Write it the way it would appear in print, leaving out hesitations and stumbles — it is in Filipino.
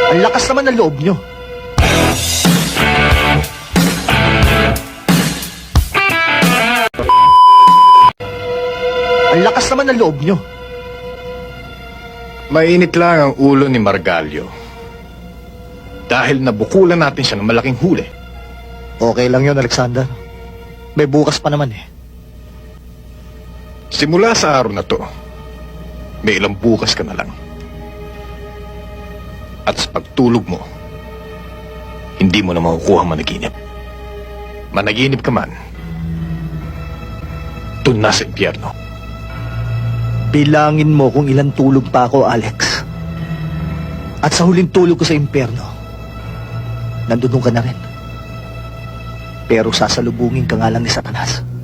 Ang lakas naman ng loob nyo. Ang lakas naman ng loob nyo. Mainit lang ang ulo ni Margalio. Dahil nabukulan natin siya ng malaking huli. Okay lang yun, Alexander. May bukas pa naman eh. Simula sa araw na to, may ilang bukas ka na lang. At sa pagtulog mo, hindi mo na makukuha managinip. Managinip ka man, dun na sa impyerno. Bilangin mo kung ilang tulog pa ako, Alex. At sa huling tulog ko sa impyerno, nandun ka na rin. Pero sasalubungin ka nga lang ni Satanas.